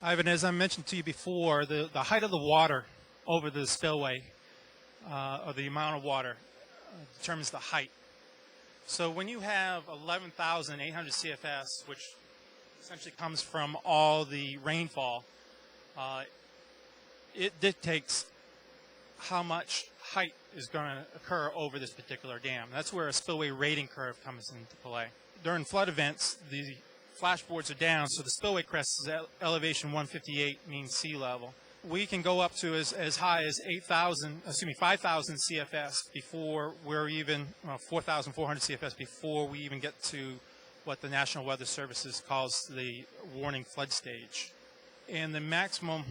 Ivan, as I mentioned to you before, the height of the water over the spillway, or the amount of water, determines the height. So when you have 11,800 CFS, which essentially comes from all the rainfall, it dictates how much height is going to occur over this particular dam. That's where a spillway rating curve comes into play. During flood events, the flashboards are down, so the spillway crest is at elevation 158, means sea level. We can go up to as high as 5,000 CFS before we're even, 4,400 CFS before we even get to what the National Weather Service calls the warning flood stage. And the maximum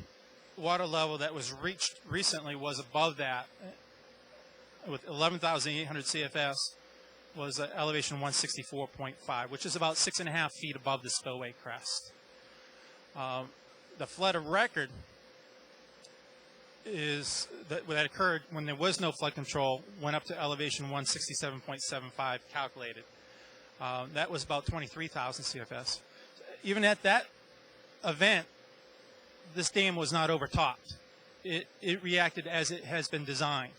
water level that was reached recently was above that, with 11,800 CFS, was at elevation 164.5, which is about 6.5 feet above the spillway crest. The flood of record that occurred when there was no flood control went up to elevation 167.75 calculated. That was about 23,000 CFS. Even at that event, this dam was not overtopped. It reacted as it has been designed.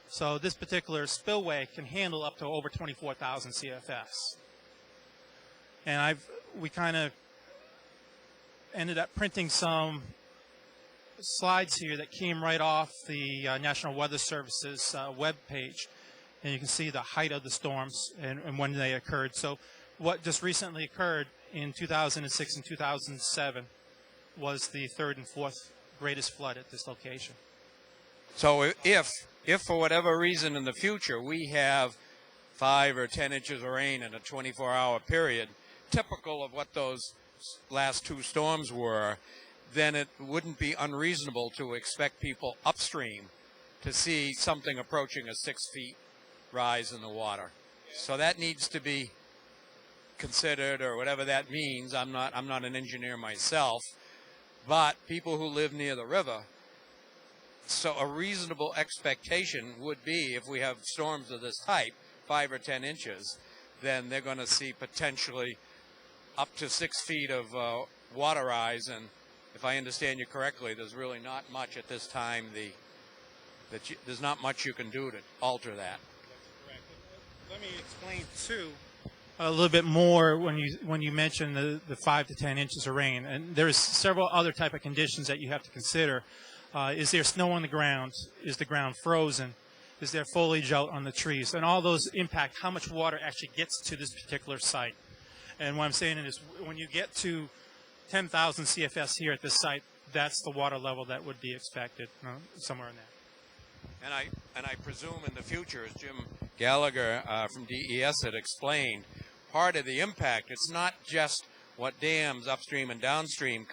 So this particular spillway can handle up to over 24,000 CFS. And we kind of ended up printing some slides here that came right off the National Weather Service's web page, and you can see the height of the storms and when they occurred. So what just recently occurred in 2006 and 2007 was the third and fourth greatest flood at this location. So if for whatever reason in the future we have 5 or 10 inches of rain in a 24-hour period, typical of what those last two storms were, then it wouldn't be unreasonable to expect people upstream to see something approaching a 6 feet rise in the water. So that needs to be considered, or whatever that means. I'm not an engineer myself, but people who live near the river, so a reasonable expectation would be, if we have storms of this type, 5 or 10 inches, then they're going to see potentially up to 6 feet of water rise. And if I understand you correctly, there's really not much at this time. There's not much you can do to alter that. That's correct. Let me explain too a little bit more when you mention the 5 to 10 inches of rain. And there's several other type of conditions that you have to consider. Is there snow on the ground? Is the ground frozen? Is there foliage out on the trees? And all those impact how much water actually gets to this particular site. And what I'm saying is, when you get to 10,000 CFS here at this site, that's the water level that would be expected, somewhere in there. And I presume in the future, as Jim Gallagher from DES had explained, part of the impact, it's not just what dams upstream and downstream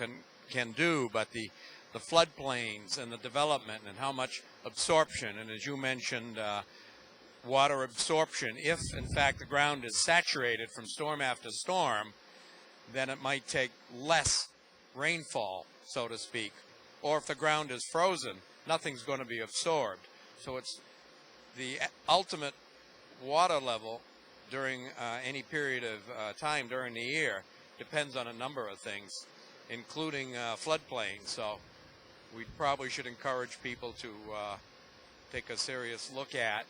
can do, but the floodplains and the development and how much absorption. And as you mentioned, water absorption. If, in fact, the ground is saturated from storm after storm, then it might take less rainfall, so to speak. Or if the ground is frozen, nothing's going to be absorbed. So it's the ultimate water level during any period of time during the year depends on a number of things, including floodplains. So we probably should encourage people to take a serious look at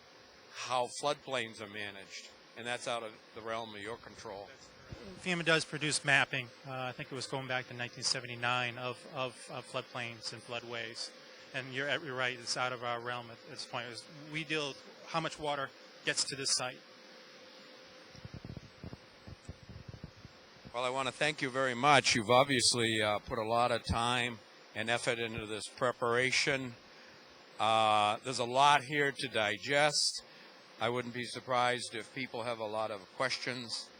how floodplains are managed, and that's out of the realm of your control. FEMA does produce mapping. I think it was going back to 1979 of floodplains and floodways. And you're right, it's out of our realm at this point. We deal with how much water gets to this site. Well, I want to thank you very much. You've obviously put a lot of time and effort into this preparation. There's a lot here to digest. I wouldn't be surprised if people have a lot of questions,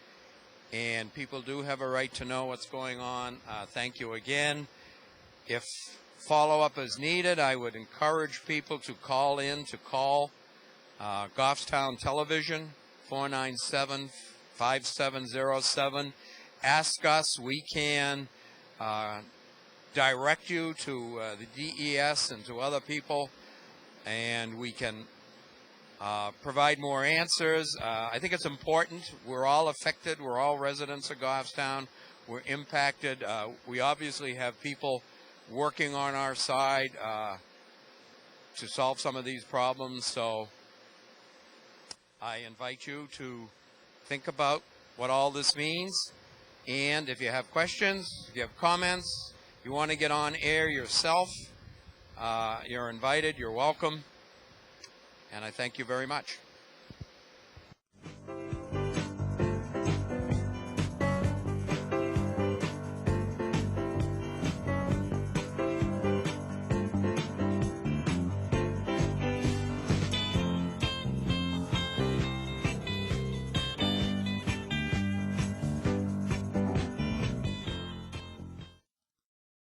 and people do have a right to know what's going on. Thank you again. If follow-up is needed, I would encourage people to call Goffstown Television, 497-5707. Ask us. We can direct you to the DES and to other people, and we can provide more answers. I think it's important. We're all affected. We're all residents of Goffstown. were impacted. We obviously have people working on our side to solve some of these problems, so I invite you to think about what all this means. And if you have questions, if you have comments, you want to get on air yourself, you're invited, you're welcome. And I thank you very much.